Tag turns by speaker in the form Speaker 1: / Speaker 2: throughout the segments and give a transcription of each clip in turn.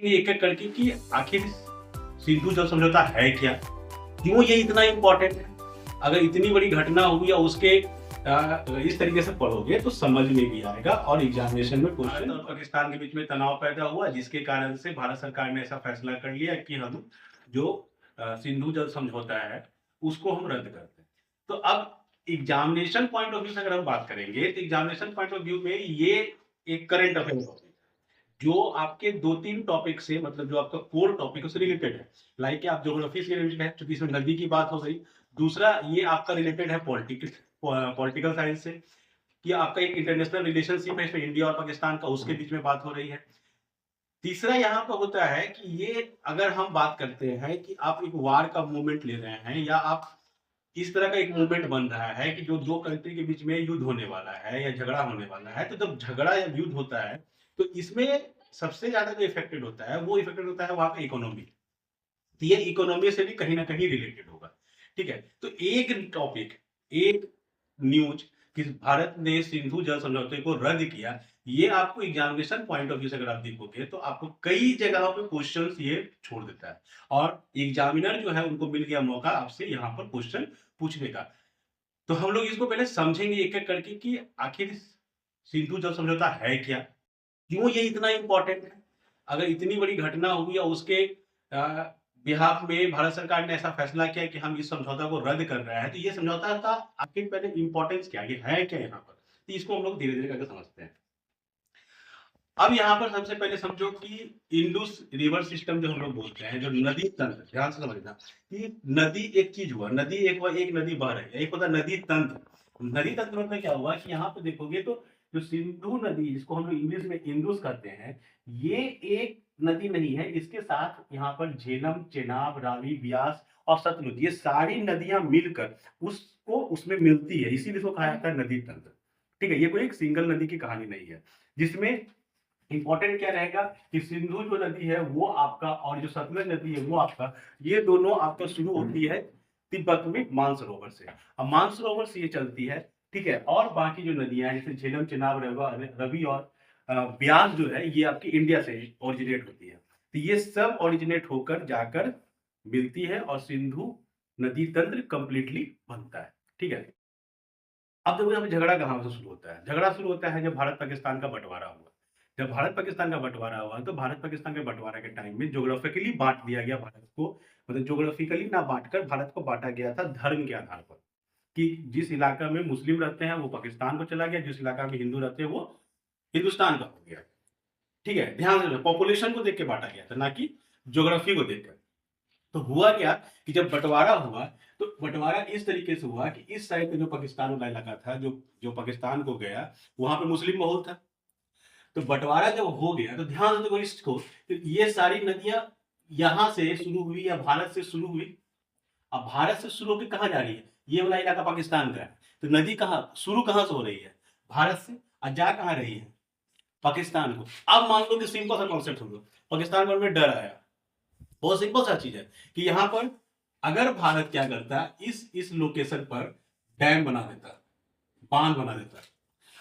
Speaker 1: एक एक करके कि आखिर सिंधु जल समझौता है क्या, क्यों ये इतना इम्पोर्टेंट है। अगर इतनी बड़ी घटना हुई या उसके इस तरीके से पढ़ोगे तो समझ में भी आएगा और एग्जामिनेशन में क्वेश्चन। और पाकिस्तान के बीच में तनाव पैदा हुआ जिसके कारण से भारत सरकार ने ऐसा फैसला कर लिया कि हम जो सिंधु जल समझौता है उसको हम रद्द करते हैं। तो अब एग्जामिनेशन पॉइंट ऑफ व्यू से अगर हम बात करेंगे तो एग्जामिनेशन पॉइंट ऑफ व्यू में ये एक करंट अफेयर टॉपिक जो आपके 2-3 टॉपिक से मतलब जो आपका कोर टॉपिक उससे रिलेटेड है। लाइक कि आप ज्योग्राफी से रिलेटेड है क्योंकि इसमें नदी की बात हो गई। दूसरा ये आपका रिलेटेड है पॉलिटिकल साइंस से कि आपका एक इंटरनेशनल रिलेशनशिप है इसमें इंडिया और पाकिस्तान का, उसके बीच में बात हो रही है। तीसरा यहाँ पर होता है कि ये अगर हम बात करते हैं कि आप एक वार का मूवमेंट ले रहे हैं या आप इस तरह का एक मूवमेंट बन रहा है कि जो दो कंट्री के बीच में युद्ध होने वाला है या झगड़ा होने वाला है, तो जब झगड़ा या युद्ध होता है तो इसमें सबसे ज्यादा जो इफेक्टेड होता है वो इफेक्टेड होता है वहां का इकोनॉमी। तो ये इकोनॉमी से भी कहीं ना कहीं रिलेटेड होगा। ठीक है, तो एक टॉपिक, एक न्यूज कि भारत ने सिंधु जल समझौते को रद्द किया, ये आपको एग्जामिनेशन पॉइंट ऑफ व्यू से अगर आप देखोगे तो आपको कई जगहों पे क्वेश्चंस ये छोड़ देता है और एग्जामिनर जो है उनको मिल गया मौका आपसे यहाँ पर क्वेश्चन पूछने का। तो हम लोग इसको पहले समझेंगे एक एक करके कि आखिर सिंधु जल समझौता है क्या, क्यों ये इतना इंपॉर्टेंट है। अगर इतनी बड़ी घटना हुई और उसके बिहाफ में भारत सरकार ने ऐसा फैसला किया कि हम इस समझौता को रद्द कर रहे हैं, तो ये समझौता का आखिर पहले इंपॉर्टेंस क्या है क्या यहाँ पर, तो इसको हम लोग धीरे धीरे करके समझते हैं। अब यहाँ पर सबसे पहले समझो कि इंडस रिवर सिस्टम जो हम लोग बोलते हैं, जो नदी तंत्र, ध्यान से समझना कि नदी एक चीज हुआ, नदी एक नदी बह रही है, एक होता नदी तंत्र। नदी तंत्र में क्या हुआ कि यहाँ पे देखोगे तो जो सिंधु नदी जिसको हम लोग इंग्लिश में इंडस कहते हैं, ये एक नदी नहीं है, इसके साथ यहाँ पर झेलम, चेनाब, रावी, ब्यास और सतलुज, ये सारी नदियां मिलकर उसको उसमें मिलती है, इसीलिए इसको कहा जाता है नदी तंत्र। ठीक है, ये कोई एक सिंगल नदी की कहानी नहीं है। जिसमें इंपॉर्टेंट क्या रहेगा कि सिंधु जो नदी है वो आपका और जो सतलज नदी है वो आपका, ये दोनों आपका शुरू होती है तिब्बत में मानसरोवर से। अब मानसरोवर से ये चलती है, ठीक है, और बाकी जो नदियां हैं जैसे झेलम, चिनाब, रवि और ब्यास जो है ये आपकी इंडिया से ओरिजिनेट होती है। तो ये सब ओरिजिनेट होकर जाकर मिलती है और सिंधु नदी तंत्र कंप्लीटली बनता है। ठीक है, अब देखो यहाँ पे झगड़ा कहाँ से शुरू होता है। झगड़ा शुरू होता है जब भारत पाकिस्तान का बंटवारा हुआ। जब भारत पाकिस्तान का बंटवारा हुआ तो भारत पाकिस्तान के बंटवारे के टाइम में ज्योग्राफिकली बांट दिया गया भारत को, मतलब ज्योग्राफिकली ना बांटकर भारत को बांटा गया था धर्म के आधार पर कि जिस इलाका में मुस्लिम रहते हैं वो पाकिस्तान को चला गया, जिस इलाका में हिंदू रहते हैं वो हिंदुस्तान का हो गया। ठीक है, ध्यान से पॉपुलेशन को देख के बांटा गया था, ना कि ज्योग्राफी को देखकर। तो हुआ क्या कि जब बंटवारा हुआ तो बंटवारा इस तरीके से हुआ कि इस साइड पे जो पाकिस्तान वाला इलाका था, जो जो पाकिस्तान को गया, वहां पे मुस्लिम बहुत था। तो बंटवारा जब हो गया तो ध्यान से देखो इसको, तो ये सारी नदियां यहां से शुरू हुई या भारत से शुरू हुई। अब भारत से शुरू होकर कहाँ जा रही है, ये वाला इलाका पाकिस्तान का है, तो नदी कहाँ शुरू कहाँ से हो रही है, भारत से, और जा कहाँ रही है, पाकिस्तान को। अब मान लो कि सिंपल सा कॉन्सेप्ट होगा, पाकिस्तान में डर आया, बहुत सिंपल सा चीज है कि यहाँ पर अगर भारत क्या करता है, इस लोकेशन पर डैम बना देता, बांध बना देता,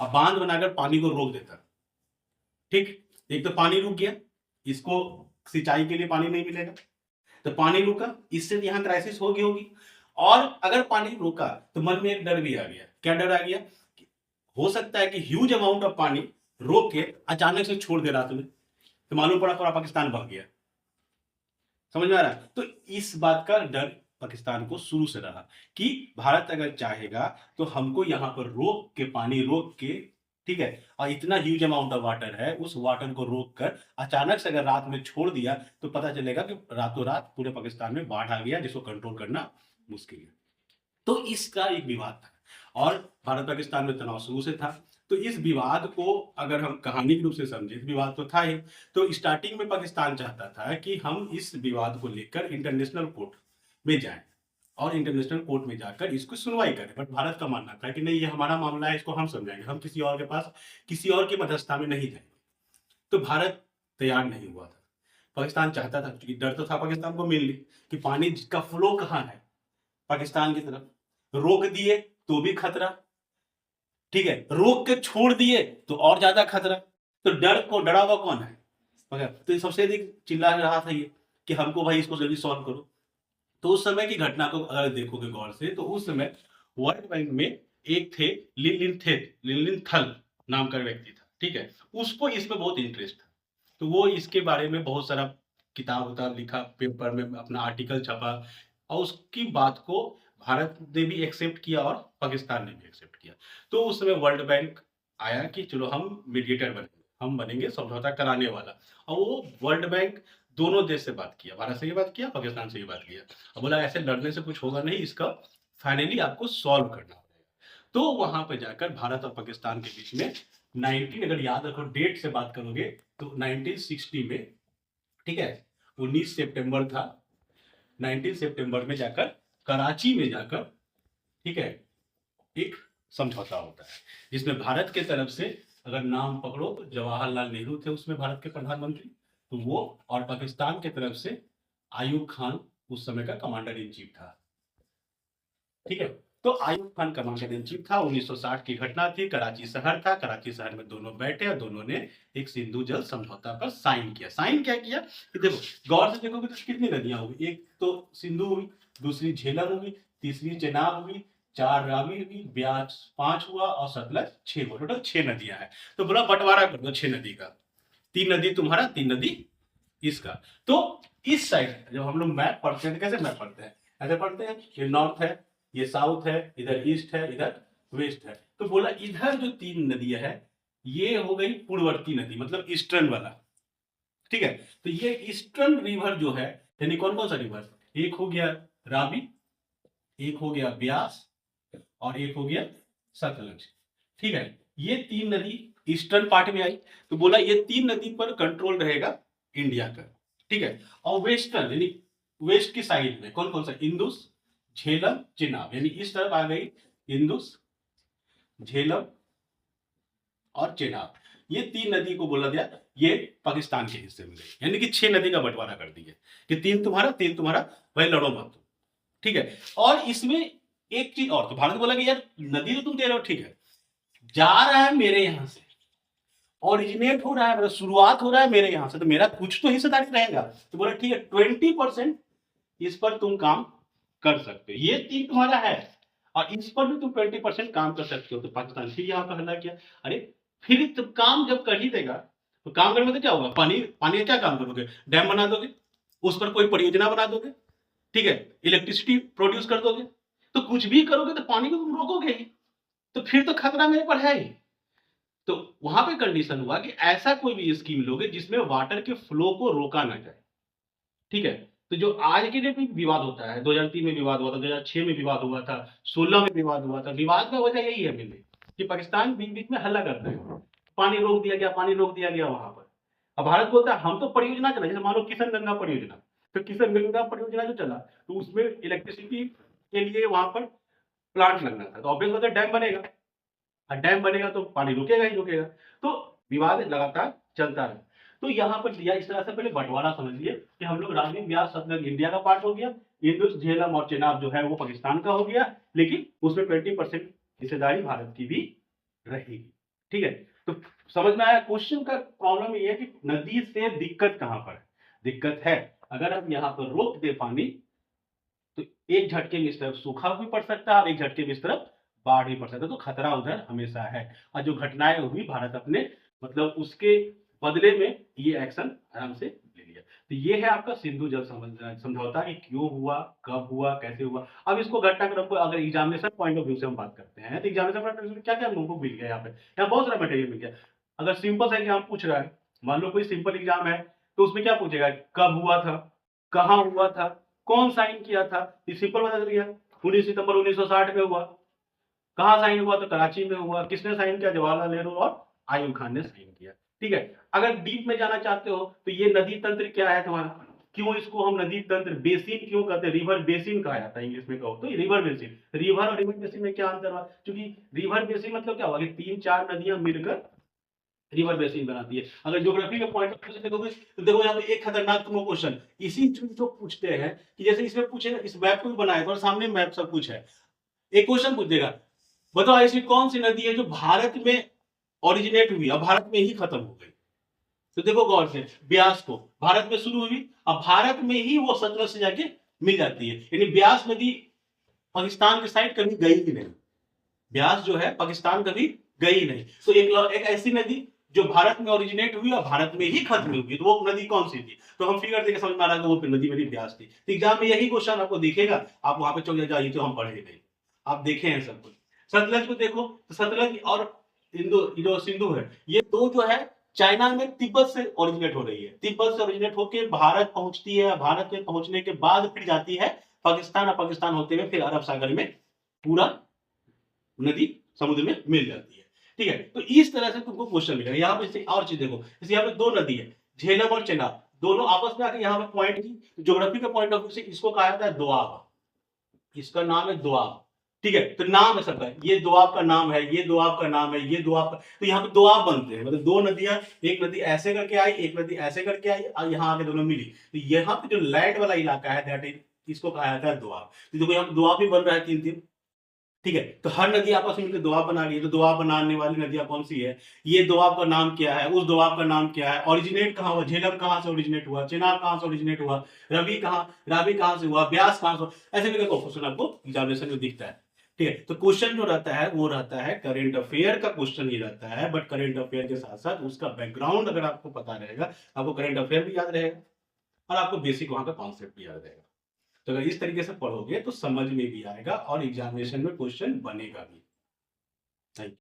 Speaker 1: अब बांध बनाकर पानी को रोक देता। ठीक, एक तो पानी रुक गया, इसको सिंचाई के लिए पानी नहीं मिलेगा, तो पानी रुका, इससे यहाँ क्राइसिस होगी। और अगर पानी रुका तो मन में एक डर भी आ गया, क्या डर आ गया, हो सकता है कि ह्यूज अमाउंट ऑफ पानी रोक के अचानक से छोड़ दे रात में, तो मालूम पड़ा पूरा पाकिस्तान बह गया। समझ में आ रहा है। तो इस बात का डर पाकिस्तान को शुरू से रहा कि भारत अगर चाहेगा तो हमको यहाँ पर रोक के, पानी रोक के, ठीक है, और इतना ह्यूज अमाउंट ऑफ वाटर है, उस वाटर को रोक कर अचानक से अगर रात में छोड़ दिया तो पता चलेगा कि रातों रात पूरे पाकिस्तान में बाढ़ आ गया, जिसको कंट्रोल करना मुश्किल है। तो इसका एक विवाद था और भारत पाकिस्तान में तनाव शुरू से था। तो इस विवाद को अगर हम कहानी के रूप से समझे, विवाद तो था ही। तो स्टार्टिंग में पाकिस्तान चाहता था कि हम इस विवाद को लेकर इंटरनेशनल कोर्ट में जाएं और इंटरनेशनल कोर्ट में जाकर इसको सुनवाई करें, बट भारत का मानना था कि नहीं, ये हमारा मामला है, इसको हम समझाएंगे, हम किसी और के पास, किसी और की मध्यस्थता में नहीं जाएंगे। तो भारत तैयार नहीं हुआ था। पाकिस्तान चाहता था, क्योंकि डर तो था पाकिस्तान को मेनली कि पानी का फ्लो कहाँ है, पाकिस्तान की तरफ। रोक दिए तो भी खतरा, ठीक है, रोक के छोड़ दिए तो और ज्यादा खतरा। तो डर को, डरा हुआ कौन है, तो ये सबसे अधिक चिल्ला रहा था ये कि हमको भाई इसको जल्दी सॉल्व करो। तो उस समय की घटना को अगर देखोगे गौर से तो उस समय वर्ल्ड बैंक में एक थे लिलिनथल नाम का व्यक्ति था, ठीक है। उसको इसमें बहुत इंटरेस्ट था, तो वो इसके बारे में बहुत सारा किताब उताब लिखा, पेपर में अपना आर्टिकल छपा, और उसकी बात को भारत ने भी एक्सेप्ट किया और पाकिस्तान ने भी एक्सेप्ट किया। तो उस समय वर्ल्ड बैंक आया कि चलो हम मीडिएटर बनेंगे, हम बनेंगे समझौता कराने वाला। और वो वर्ल्ड बैंक दोनों देश से बात किया, भारत से भी बात किया, पाकिस्तान से भी बात किया, और बोला ऐसे लड़ने से कुछ होगा नहीं, इसका फाइनली आपको सॉल्व करना पड़ेगा। तो वहां पर जाकर भारत और पाकिस्तान के बीच में 19, अगर याद रखो डेट से बात करोगे तो 1960 में, ठीक है, 19 सितंबर था, 19 सितंबर में जाकर कराची में जाकर, ठीक है, एक समझौता होता है जिसमें भारत के तरफ से अगर नाम पकड़ो तो जवाहरलाल नेहरू थे उसमें भारत के प्रधानमंत्री, तो वो, और पाकिस्तान की तरफ से आयूब खान उस समय का कमांडर इन चीफ था, ठीक है। तो Ayub Khan commander in chief था, 1960 की घटना थी, कराची शहर था, कराची शहर में दोनों बैठे और दोनों ने एक सिंधु जल समझौता पर साइन किया। साइन क्या किया कि देखो गौर से देखोगे तो कितनी नदियां होगी, एक तो सिंधु हुई, दूसरी झेलम हुई, तीसरी चेनाब हुई, 4 रावी हुई, ब्यास 5 हुआ और सतलज 6 हुआ, टोटल 6 नदियां हैं। तो बोला बंटवारा कर दो 6 नदी का, 3 नदी तुम्हारा, 3 नदी इसका। तो इस साइड जब हम लोग मैप पढ़ते हैं, कैसे मैप पढ़ते हैं, ऐसे पढ़ते हैं, ये नॉर्थ है, ये साउथ है, इधर ईस्ट है, इधर वेस्ट है। तो बोला इधर जो 3 नदियां है ये हो गई पूर्ववर्ती नदी, मतलब ईस्टर्न वाला, ठीक है। तो ये ईस्टर्न रिवर जो है, यानी कौन कौन सा रिवर, एक हो गया रावी, एक हो गया ब्यास और एक हो गया सतलज, ठीक है। ये 3 नदी ईस्टर्न पार्ट में आई, तो बोला ये 3 नदी पर कंट्रोल रहेगा इंडिया का, ठीक है। और वेस्टर्न यानी वेस्ट की साइड में कौन कौन सा, इंदुस, झेलम, चेनाब, यानी इस तरफ आ गई इंदुस, झेलम और चेनाब, ये 3 नदी को बोला गया ये पाकिस्तान के हिस्से में गई, यानी कि 6 नदी का बंटवारा कर दिया कि 3 तुम्हारा 3 तुम्हारा, भाई लड़ो मत, ठीक है। और इसमें एक चीज और, तो भारत बोला कि यार नदी तो तुम दे रहे हो, ठीक है, जा रहा है मेरे यहां से, ओरिजिनेट हो रहा है, मतलब शुरुआत हो रहा है मेरे यहां से, तो मेरा कुछ तो हिस्सेदारी रहेगा। तो बोला ठीक है 20% इस पर तुम काम कर सकते हो, ये 3 तुम्हारा है और इस पर भी तुम 20% काम कर सकते हो। तो पाकिस्तान फिर यहाँ पर हल्ला किया, अरे फिर तुम काम जब कर ही देगा तो काम करने में तो क्या होगा, पानी पानी का क्या काम करोगे, डैम बना दोगे, उस पर कोई परियोजना बना दोगे, ठीक है, इलेक्ट्रिसिटी प्रोड्यूस कर दोगे, तो कुछ भी करोगे तो पानी को तुम रोकोगे ही, तो फिर तो खतरा मेरे पर है ही। तो वहां पे कंडीशन हुआ कि ऐसा कोई भी स्कीम लोगे जिसमें वाटर के फ्लो को रोका ना जाए, ठीक है। तो जो आज के डेट में विवाद होता है, 2003 में विवाद हुआ था, 2006 में विवाद हुआ था, 16 में विवाद हुआ था, विवाद का वजह यही है मेरे कि पाकिस्तान बीच बीच में हल्ला करता है, पानी रोक दिया गया, पानी रोक दिया गया वहां पर। अब भारत बोलता है हम तो परियोजना चला, जैसे मान लो किशन गंगा परियोजना, तो किशन गंगा परियोजना जो चला तो उसमें इलेक्ट्रिसिटी के लिए वहां पर प्लांट लगना था, तो ऑब्वियस बात है डैम बनेगा, और डैम बनेगा तो पानी रुकेगा ही रुकेगा, तो विवाद लगातार चलता रहा। तो यहाँ पर दिया इस तरह से, पहले बंटवारा समझिए कि हम लोग रावी, ब्यास, सतलज इंडिया का पार्ट हो गया, इंदुस, झेलम और चेनाब जो है वो पाकिस्तान का हो गया, लेकिन उसमें 20% हिस्सेदारी भारत की भी रहेगी, ठीक है। तो समझ में आया, क्वेश्चन का प्रॉब्लम ये है कि नदी से दिक्कत कहां पर है, दिक्कत है अगर हम यहाँ पर रोक दे पानी तो एक झटके में इस तरफ सूखा भी पड़ सकता है और एक झटके में इस तरफ बाढ़ भी पड़ सकता है, तो खतरा उधर हमेशा है। और जो घटनाएं हुई भारत अपने मतलब उसके बदले में ये एक्शन आराम से ले लिया। तो ये है आपका सिंधु जल समझौता कि क्यों हुआ, कब हुआ, कैसे हुआ। अब इसको घटनाक्रम को अगर एग्जामिनेशन पॉइंट ऑफ व्यू से हम बात करते हैं तो एग्जामिनेशन पॉइंट ऑफ व्यू से क्या क्या हमको मिल गया, यहाँ बहुत सारा मटेरियल मिल गया। अगर सिंपल सा एग्जाम पूछ रहा है, मान लो कोई सिंपल एग्जाम है तो उसमें क्या पूछेगा, कब हुआ था, कहाँ हुआ था, कौन साइन किया था, ये सिंपल बता दिया, 19 सितंबर 1960 में हुआ, कहाँ साइन हुआ, तो कराची में हुआ, किसने साइन किया, जवाहरलाल नेहरू और आयूब खान ने साइन किया, ठीक है। अगर डीप में जाना चाहते हो तो ये नदी तंत्र क्या है तुम्हारा, क्यों इसको हम नदी तंत्र बेसिन क्यों कहते हैं, रिवर बेसिन कहा जाता है इंग्लिश में कहो तो रिवर बेसिन। रिवर और रिवर बेसिन में क्या अंतर हुआ, क्योंकि रिवर बेसिन मतलब क्या हुआ कि 3-4 नदियां मिलकर रिवर बेसिन बनाती है। अगर ज्योग्राफी के पॉइंट ऑफ व्यू से देखोगे तो देखो यहाँ पे एक खतरनाक तुमको क्वेश्चन इसी चीज को पूछते हैं कि जैसे इसमें पूछे इस मैप को भी बनाया और सामने मैप सब कुछ है, एक क्वेश्चन पूछ देगा, बताओ ऐसी कौन सी नदी है जो भारत में ओरिजिनेट हुई और भारत में ही खत्म हो गई। तो देखो गौर से, ब्यास को भारत में शुरू हुई, अब भारत में ही वो सतलज से जाके मिल जाती है, यानी ब्यास नदी पाकिस्तान की साइड कभी गई ही नहीं। ब्यास जो है पाकिस्तान कभी गई नहीं। तो एक ऐसी नदी जो भारत में ओरिजिनेट हुई और भारत में ही खत्म हुई, तो वो नदी कौन सी थी? तो हम फिगर देके समझ में आ रहा है कि वो नदी मेरी ब्यास थी। तो एग्जाम में यही क्वेश्चन आपको दिखेगा, आप वहां पे चौक जाइए तो हम पढ़े नहीं, आप देखे हैं सब कुछ। सतलज को देखो, तो सतलज और जो सिंधु है, ये दो जो है चाइना में तिब्बत से ओरिजिनेट हो रही है, तिब्बत से ओरिजिनेट होकर भारत पहुंचती है, भारत में पहुंचने के बाद फिर जाती है पाकिस्तान, और पाकिस्तान होते हुए फिर अरब सागर में पूरा नदी समुद्र में मिल जाती है। ठीक है, तो इस तरह से तुमको क्वेश्चन मिलेगा। यहाँ पे और चीज देखो, जैसे यहाँ पे दो नदी है, झेलम और चेनाब, दोनों आपस में आके यहाँ पे पॉइंट की ज्योग्राफी का पॉइंट ऑफ व्यू से इसको कहा जाता है दोआब, इसका नाम है दोआब। ठीक है, तो नाम है सबका, ये दोआब का नाम है, ये दोआब का नाम है, ये दोआब का, तो यहाँ पे दोआब बनते हैं, मतलब दो नदियां, एक नदी ऐसे करके आई, एक नदी ऐसे करके आई, और यहाँ आके दोनों मिली, तो यहाँ पे जो लैंड वाला इलाका है दैट इज, इसको कहा जाता है दोआब। तो देखो यहाँ पे दोआब भी बन रहा है तीन तीन। ठीक है, तो हर नदी आपस में मिलकर दोआब बना रही है, तो दोआब बनाने वाली नदियां कौन सी है? ये दोआब का नाम क्या है, उस दोआब का नाम क्या है, ओरिजिनेट कहाँ हुआ, झेलम कहाँ से ओरिजिनेट हुआ, चेनाब कहाँ से ओरिजिनेट हुआ, रावी कहाँ से हुआ, ब्यास कहाँ से, ऐसे करके क्वेश्चन आपको एग्जामिनेशन में दिखता है। ठीक है, तो क्वेश्चन जो रहता है वो रहता है करेंट अफेयर का क्वेश्चन ही रहता है, बट करेंट अफेयर के साथ साथ उसका बैकग्राउंड अगर आपको पता रहेगा, आपको करेंट अफेयर भी याद रहेगा और आपको बेसिक वहां का कॉन्सेप्ट भी याद रहेगा। तो अगर इस तरीके से पढ़ोगे तो समझ में भी आएगा और एग्जामिनेशन में क्वेश्चन बनेगा भी। Thank you.